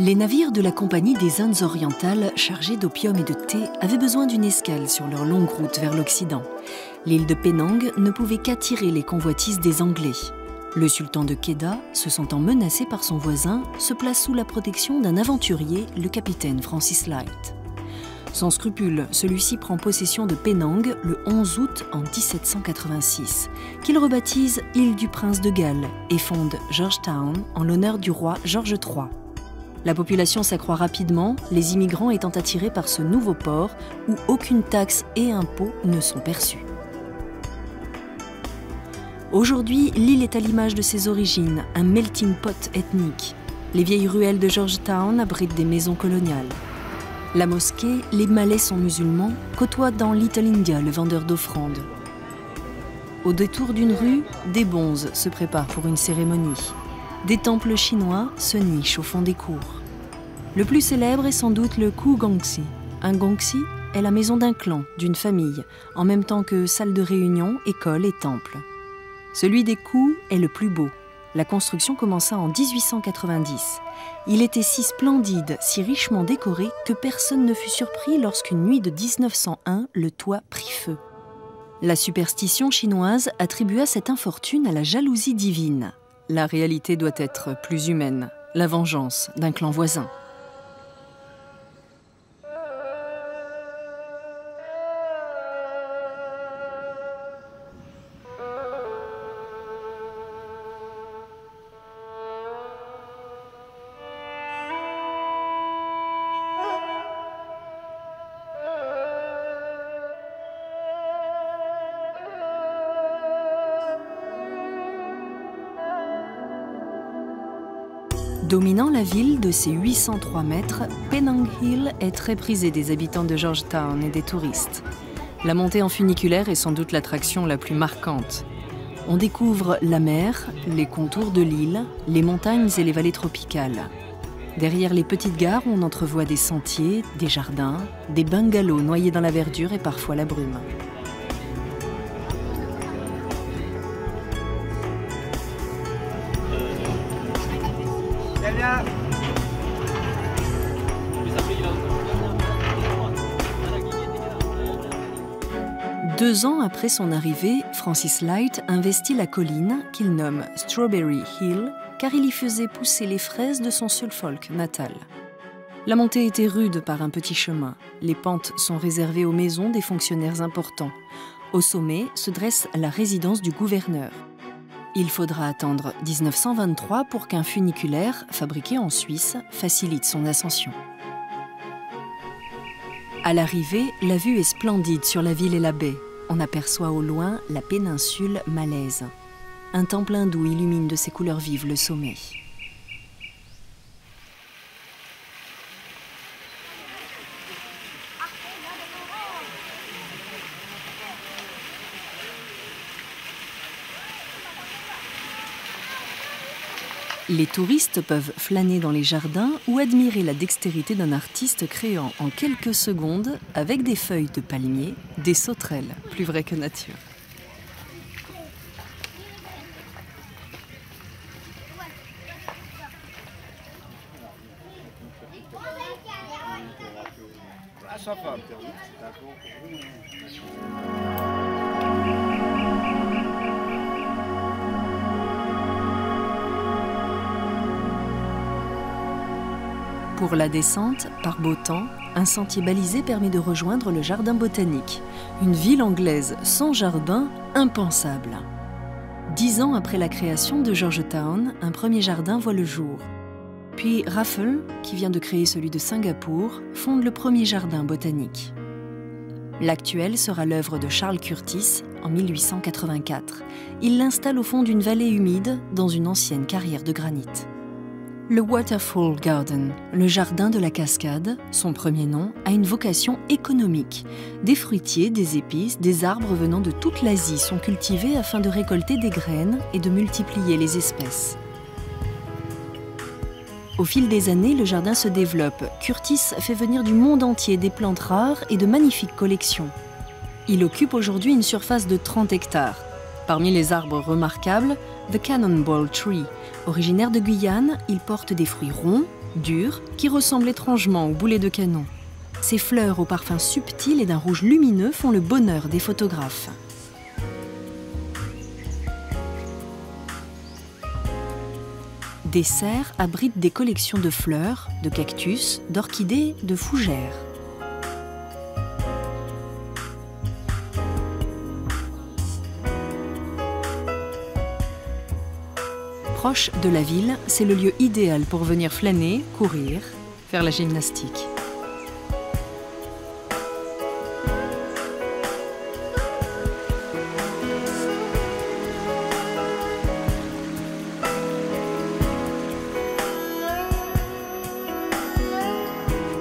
Les navires de la Compagnie des Indes orientales chargés d'opium et de thé avaient besoin d'une escale sur leur longue route vers l'Occident. L'île de Penang ne pouvait qu'attirer les convoitises des Anglais. Le sultan de Kedah, se sentant menacé par son voisin, se place sous la protection d'un aventurier, le capitaine Francis Light. Sans scrupule, celui-ci prend possession de Penang le 11 août en 1786, qu'il rebaptise île du prince de Galles et fonde Georgetown en l'honneur du roi George III. La population s'accroît rapidement, les immigrants étant attirés par ce nouveau port où aucune taxe et impôt ne sont perçus. Aujourd'hui, l'île est à l'image de ses origines, un melting pot ethnique. Les vieilles ruelles de Georgetown abritent des maisons coloniales. La mosquée, les Malais sont musulmans, côtoient dans Little India le vendeur d'offrandes. Au détour d'une rue, des bonzes se préparent pour une cérémonie. Des temples chinois se nichent au fond des cours. Le plus célèbre est sans doute le Ku Gongsi. Un gongsi est la maison d'un clan, d'une famille, en même temps que salle de réunion, école et temple. Celui des Ku est le plus beau. La construction commença en 1890. Il était si splendide, si richement décoré que personne ne fut surpris lorsqu'une nuit de 1901, le toit prit feu. La superstition chinoise attribua cette infortune à la jalousie divine. La réalité doit être plus humaine, la vengeance d'un clan voisin. Dominant la ville de ses 803 mètres, Penang Hill est très prisé des habitants de Georgetown et des touristes. La montée en funiculaire est sans doute l'attraction la plus marquante. On découvre la mer, les contours de l'île, les montagnes et les vallées tropicales. Derrière les petites gares, on entrevoit des sentiers, des jardins, des bungalows noyés dans la verdure et parfois la brume. Deux ans après son arrivée, Francis Light investit la colline qu'il nomme Strawberry Hill car il y faisait pousser les fraises de son Suffolk natal. La montée était rude par un petit chemin. Les pentes sont réservées aux maisons des fonctionnaires importants. Au sommet se dresse la résidence du gouverneur. Il faudra attendre 1923 pour qu'un funiculaire, fabriqué en Suisse, facilite son ascension. À l'arrivée, la vue est splendide sur la ville et la baie. On aperçoit au loin la péninsule malaise. Un temple hindou illumine de ses couleurs vives le sommet. Les touristes peuvent flâner dans les jardins ou admirer la dextérité d'un artiste créant en quelques secondes, avec des feuilles de palmier, des sauterelles, plus vraies que nature. Pour la descente, par beau temps, un sentier balisé permet de rejoindre le jardin botanique. Une ville anglaise sans jardin, impensable. 10 ans après la création de Georgetown, un premier jardin voit le jour. Puis Raffles, qui vient de créer celui de Singapour, fonde le premier jardin botanique. L'actuel sera l'œuvre de Charles Curtis en 1884. Il l'installe au fond d'une vallée humide dans une ancienne carrière de granit. Le Waterfall Garden, le jardin de la cascade, son premier nom, a une vocation économique. Des fruitiers, des épices, des arbres venant de toute l'Asie sont cultivés afin de récolter des graines et de multiplier les espèces. Au fil des années, le jardin se développe. Curtis fait venir du monde entier des plantes rares et de magnifiques collections. Il occupe aujourd'hui une surface de 30 hectares. Parmi les arbres remarquables, The Cannonball Tree. Originaire de Guyane, il porte des fruits ronds, dures, qui ressemblent étrangement aux boulets de canon. Ces fleurs au parfum subtil et d'un rouge lumineux font le bonheur des photographes. Des serres abritent des collections de fleurs, de cactus, d'orchidées, de fougères. Proche de la ville, c'est le lieu idéal pour venir flâner, courir, faire la gymnastique.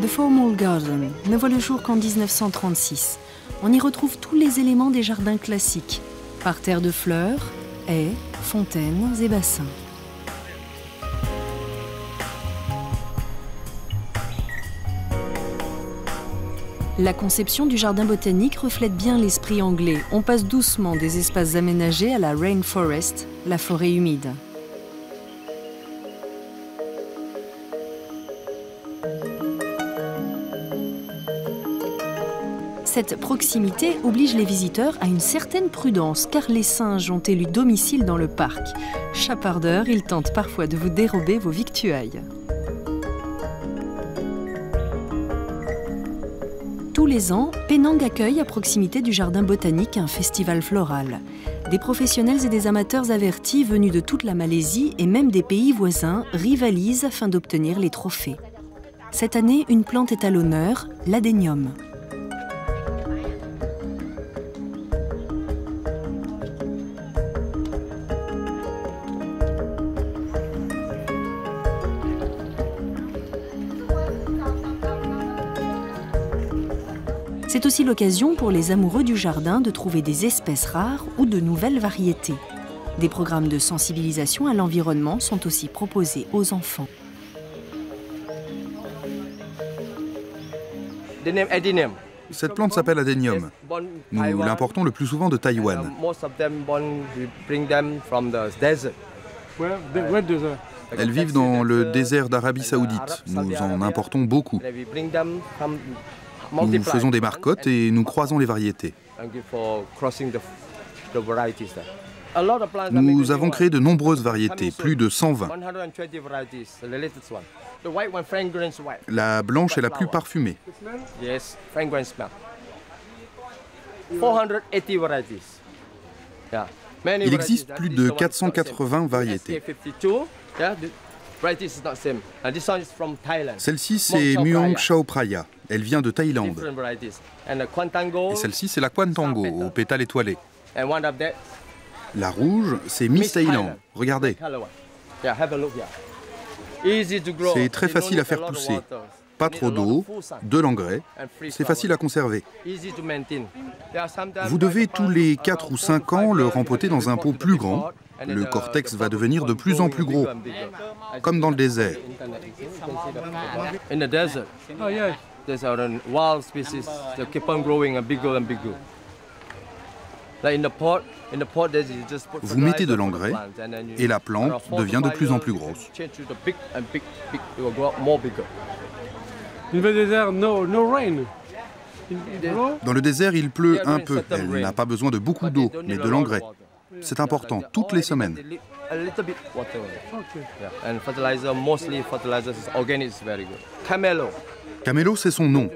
The Formal Garden ne voit le jour qu'en 1936. On y retrouve tous les éléments des jardins classiques. Parterres de fleurs, haies, fontaines et bassins. La conception du jardin botanique reflète bien l'esprit anglais. On passe doucement des espaces aménagés à la rainforest, la forêt humide. Cette proximité oblige les visiteurs à une certaine prudence, car les singes ont élu domicile dans le parc. Chapardeurs, ils tentent parfois de vous dérober vos victuailles. Tous les ans, Penang accueille à proximité du jardin botanique un festival floral. Des professionnels et des amateurs avertis venus de toute la Malaisie et même des pays voisins rivalisent afin d'obtenir les trophées. Cette année, une plante est à l'honneur, l'adénium. C'est aussi l'occasion pour les amoureux du jardin de trouver des espèces rares ou de nouvelles variétés. Des programmes de sensibilisation à l'environnement sont aussi proposés aux enfants. Cette plante s'appelle adénium. Nous l'importons le plus souvent de Taïwan. Elles vivent dans le désert d'Arabie Saoudite. Nous en importons beaucoup. Nous faisons des marcottes et nous croisons les variétés. Nous avons créé de nombreuses variétés, plus de 120. La blanche est la plus parfumée. Il existe plus de 480 variétés. Celle-ci, c'est Muang Chao Phraya. Elle vient de Thaïlande. Et celle-ci, c'est la Kwantango, aux pétales étoilés. La rouge, c'est Miss Thaïlande. Regardez. C'est très facile à faire pousser. Pas trop d'eau, de l'engrais. C'est facile à conserver. Vous devez tous les 4 ou 5 ans le rempoter dans un pot plus grand. Le cortex va devenir de plus en plus gros, comme dans le désert. Vous mettez de l'engrais et la plante devient de plus en plus grosse. Dans le désert, il pleut un peu. Elle n'a pas besoin de beaucoup d'eau, mais de l'engrais. C'est important, toutes les semaines. Camélo, c'est son nom.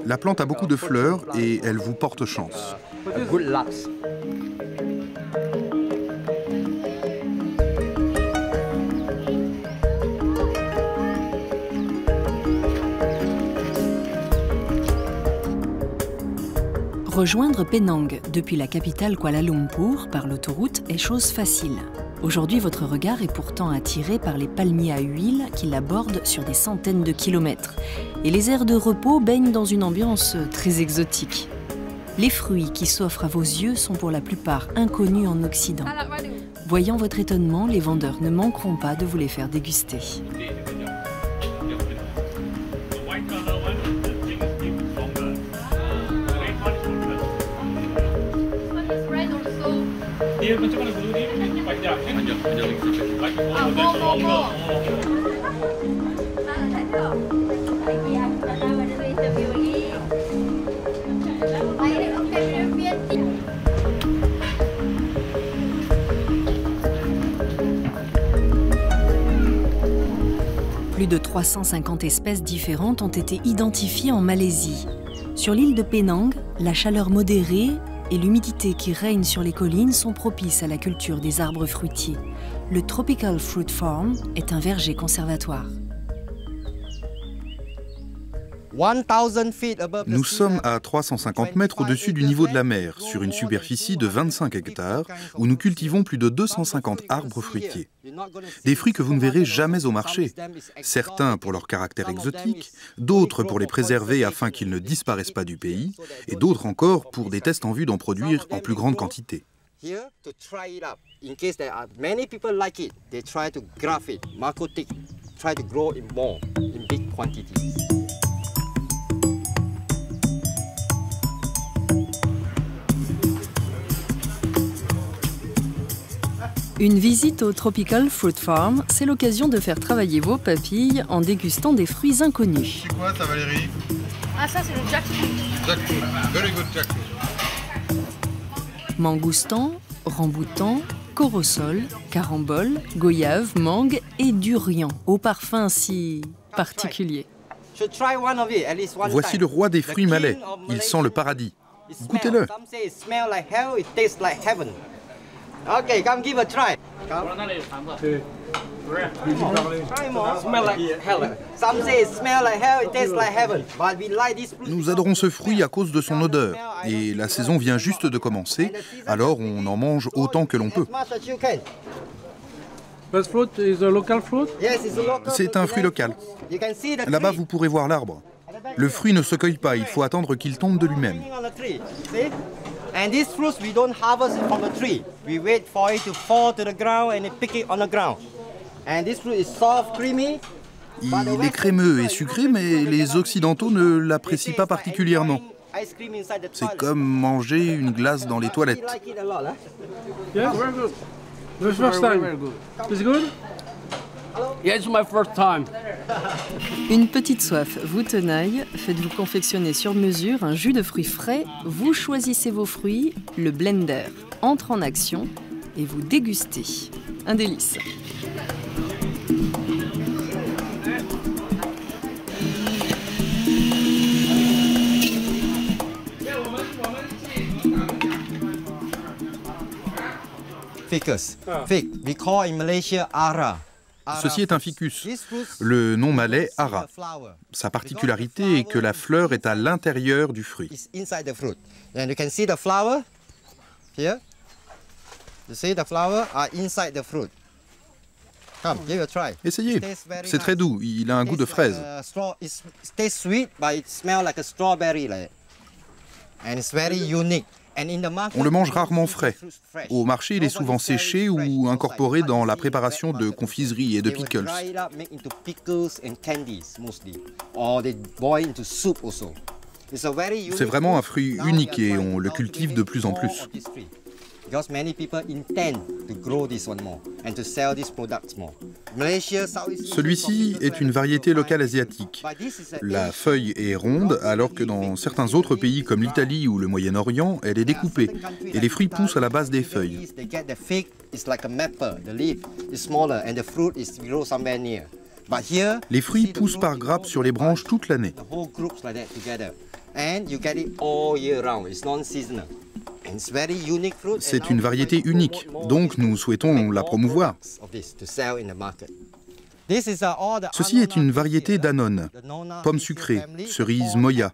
La plante a beaucoup de fleurs et elle vous porte chance. Rejoindre Penang depuis la capitale Kuala Lumpur par l'autoroute est chose facile. Aujourd'hui, votre regard est pourtant attiré par les palmiers à huile qui la bordent sur des centaines de kilomètres. Et les aires de repos baignent dans une ambiance très exotique. Les fruits qui s'offrent à vos yeux sont pour la plupart inconnus en Occident. Voyant votre étonnement, les vendeurs ne manqueront pas de vous les faire déguster. Plus de 350 espèces différentes ont été identifiées en Malaisie. Sur l'île de Penang, la chaleur modérée et l'humidité qui règne sur les collines sont propices à la culture des arbres fruitiers. Le Tropical Fruit Farm est un verger conservatoire. Nous sommes à 350 mètres au-dessus du niveau de la mer, sur une superficie de 25 hectares, où nous cultivons plus de 250 arbres fruitiers. Des fruits que vous ne verrez jamais au marché, certains pour leur caractère exotique, d'autres pour les préserver afin qu'ils ne disparaissent pas du pays, et d'autres encore pour des tests en vue d'en produire en plus grande quantité. Une visite au Tropical Fruit Farm, c'est l'occasion de faire travailler vos papilles en dégustant des fruits inconnus. C'est quoi ça, Valérie? Ah, ça c'est le jackfruit. Jackfruit, very good jackfruit. Mangoustan, ramboutan, corosol, carambole, goyave, mangue et durian, au parfum si particulier. Voici le roi des fruits malais. Il sent le paradis. Goûtez-le. Okay, come give a try. Some say it smell like hell, it tastes like heaven. But we like this fruit. Nous adorons ce fruit à cause de son odeur. Et la saison vient juste de commencer, alors on en mange autant que l'on peut. C'est un fruit local. Là-bas, vous pourrez voir l'arbre. Le fruit ne se cueille pas, il faut attendre qu'il tombe de lui-même. And these fruits, we don't harvest it from the tree. We wait for it to fall to the ground and pick it on the ground. And this fruit is soft, creamy. Il est crémeux et sucré, mais les Occidentaux ne l'apprécient pas particulièrement. C'est comme manger une glace dans les toilettes. Yes, very good. The first time. Is it good? Yeah, it's my first time. Une petite soif vous tenaille, faites-vous confectionner sur mesure un jus de fruits frais, vous choisissez vos fruits, le blender entre en action et vous dégustez. Un délice. Ficus. Fig, we call in Malaysia ara. Ceci est un ficus, le nom malais ara. Sa particularité est que la fleur est à l'intérieur du fruit. Essayez, c'est très doux, il a un goût de fraise. On le mange rarement frais. Au marché, il est souvent séché ou incorporé dans la préparation de confiseries et de pickles. C'est vraiment un fruit unique et on le cultive de plus en plus. Celui-ci est une variété locale asiatique. La feuille est ronde, alors que dans certains autres pays comme l'Italie ou le Moyen-Orient, elle est découpée et les fruits poussent à la base des feuilles. Les fruits poussent par grappes sur les branches toute l'année. C'est une variété unique, donc nous souhaitons la promouvoir. Ceci est une variété d'Annone, pommes sucrées, cerises Moya.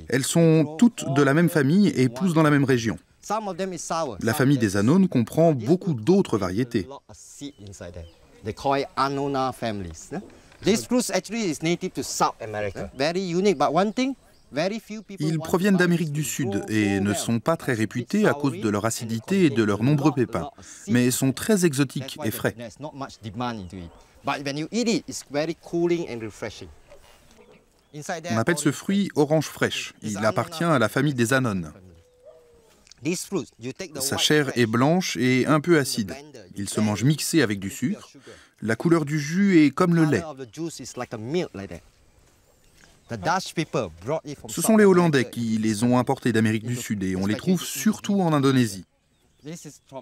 Elles sont toutes de la même famille et poussent dans la même région. La famille des Annones comprend beaucoup d'autres variétés. Ils proviennent d'Amérique du Sud et ne sont pas très réputés à cause de leur acidité et de leurs nombreux pépins, mais sont très exotiques et frais. On appelle ce fruit orange fraîche. Il appartient à la famille des anones. Sa chair est blanche et un peu acide. Il se mange mixé avec du sucre. La couleur du jus est comme le lait. Ce sont les Hollandais qui les ont importés d'Amérique du Sud et on les trouve surtout en Indonésie.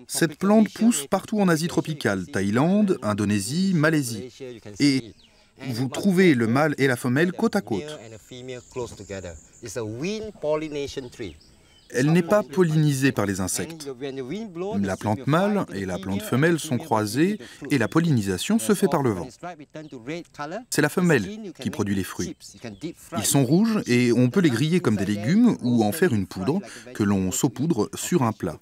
Cette plante pousse partout en Asie tropicale, Thaïlande, Indonésie, Malaisie. Et vous trouvez le mâle et la femelle côte à côte. Elle n'est pas pollinisée par les insectes. La plante mâle et la plante femelle sont croisées et la pollinisation se fait par le vent. C'est la femelle qui produit les fruits. Ils sont rouges et on peut les griller comme des légumes ou en faire une poudre que l'on saupoudre sur un plat.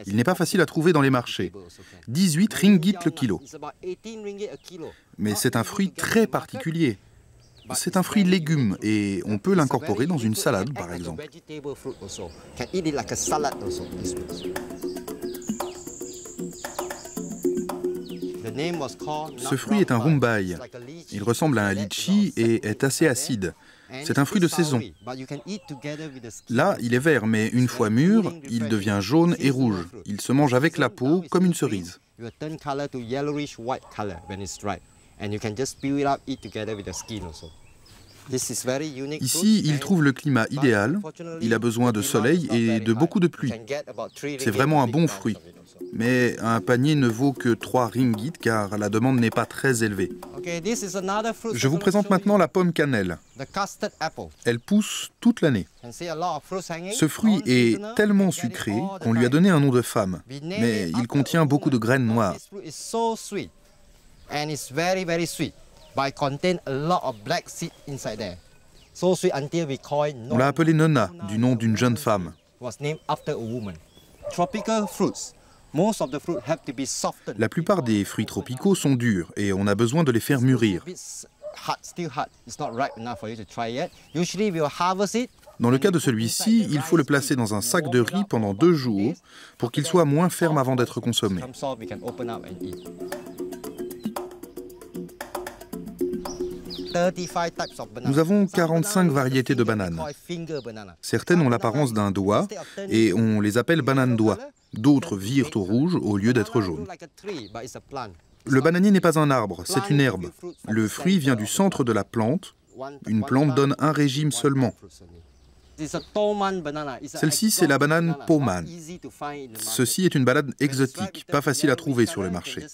Il n'est pas facile à trouver dans les marchés. 18 ringgit le kilo. Mais c'est un fruit très particulier. C'est un fruit légume et on peut l'incorporer dans une salade, par exemple. Ce fruit est un rumbai. Il ressemble à un litchi et est assez acide. C'est un fruit de saison. Là, il est vert, mais une fois mûr, il devient jaune et rouge. Il se mange avec la peau comme une cerise. Ici, il trouve le climat idéal, il a besoin de soleil et de beaucoup de pluie. C'est vraiment un bon fruit. Mais un panier ne vaut que 3 ringgit car la demande n'est pas très élevée. Je vous présente maintenant la pomme cannelle. Elle pousse toute l'année. Ce fruit est tellement sucré qu'on lui a donné un nom de femme. Mais il contient beaucoup de graines noires. On l'a appelé Nona, du nom d'une jeune femme. La plupart des fruits tropicaux sont durs et on a besoin de les faire mûrir. Dans le cas de celui-ci, il faut le placer dans un sac de riz pendant 2 jours pour qu'il soit moins ferme avant d'être consommé. Nous avons 45 variétés de bananes. Certaines ont l'apparence d'un doigt et on les appelle bananes-doigts. D'autres virent au rouge au lieu d'être jaunes. Le bananier n'est pas un arbre, c'est une herbe. Le fruit vient du centre de la plante. Une plante donne un régime seulement. Celle-ci, c'est la banane Poman. Ceci est une banane exotique, pas facile à trouver sur le marché.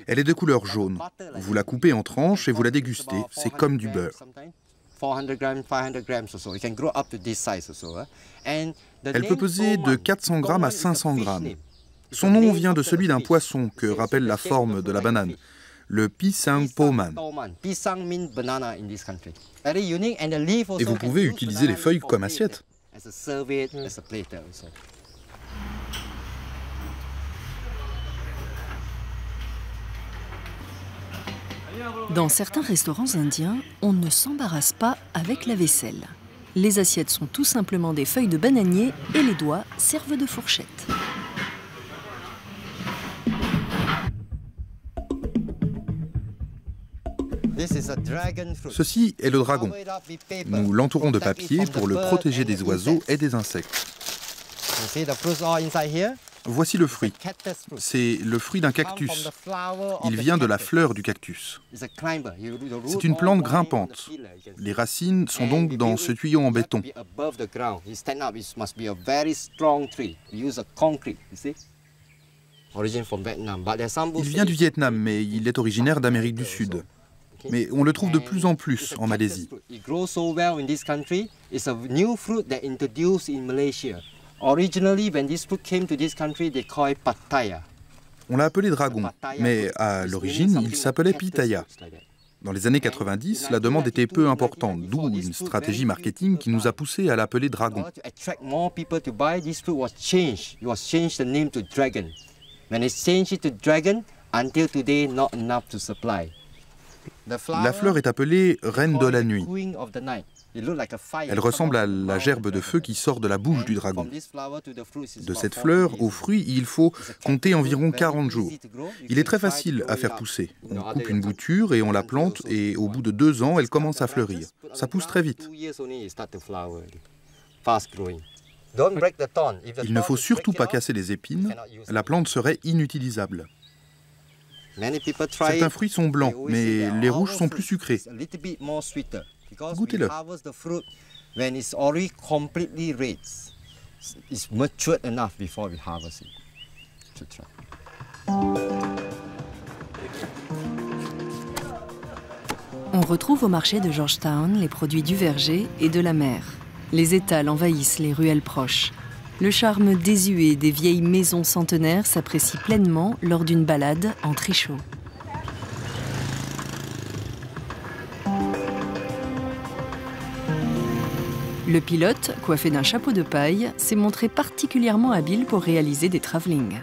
Elle est de couleur jaune. Vous la coupez en tranches et vous la dégustez. C'est comme du beurre. Elle peut peser de 400 grammes à 500 grammes. Son nom vient de celui d'un poisson que rappelle la forme de la banane. Le pisang poman. Et vous pouvez utiliser les feuilles comme assiette. Dans certains restaurants indiens, on ne s'embarrasse pas avec la vaisselle. Les assiettes sont tout simplement des feuilles de bananier et les doigts servent de fourchette. Ceci est le dragon. Nous l'entourons de papier pour le protéger des oiseaux et des insectes. Voici le fruit. C'est le fruit d'un cactus. Il vient de la fleur du cactus. C'est une plante grimpante. Les racines sont donc dans ce tuyau en béton. Il vient du Vietnam, mais il est originaire d'Amérique du Sud. Mais on le trouve de plus en plus en Malaisie. On l'a appelé dragon, mais à l'origine, il s'appelait pitaya. Dans les années 90, la demande était peu importante, d'où une stratégie marketing qui nous a poussé à l'appeler dragon. La fleur est appelée reine de la nuit. Elle ressemble à la gerbe de feu qui sort de la bouche du dragon. De cette fleur au fruit, il faut compter environ 40 jours. Il est très facile à faire pousser. On coupe une bouture et on la plante et au bout de 2 ans, elle commence à fleurir. Ça pousse très vite. Il ne faut surtout pas casser les épines, la plante serait inutilisable. Certains fruits sont blancs, mais les rouges sont plus sucrés. Goûtez-le. On retrouve au marché de Georgetown les produits du verger et de la mer. Les étals envahissent les ruelles proches. Le charme désuet des vieilles maisons centenaires s'apprécie pleinement lors d'une balade en trichot. Le pilote, coiffé d'un chapeau de paille, s'est montré particulièrement habile pour réaliser des travelling.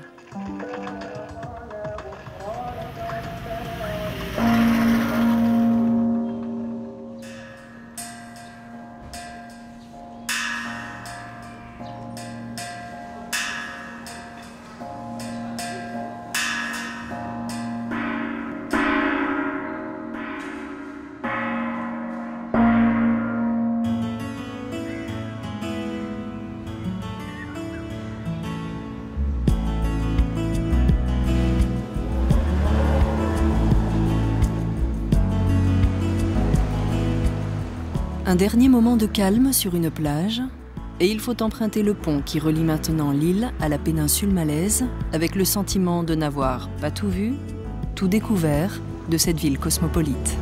Un dernier moment de calme sur une plage, et il faut emprunter le pont qui relie maintenant l'île à la péninsule malaise, avec le sentiment de n'avoir pas tout vu, tout découvert de cette ville cosmopolite.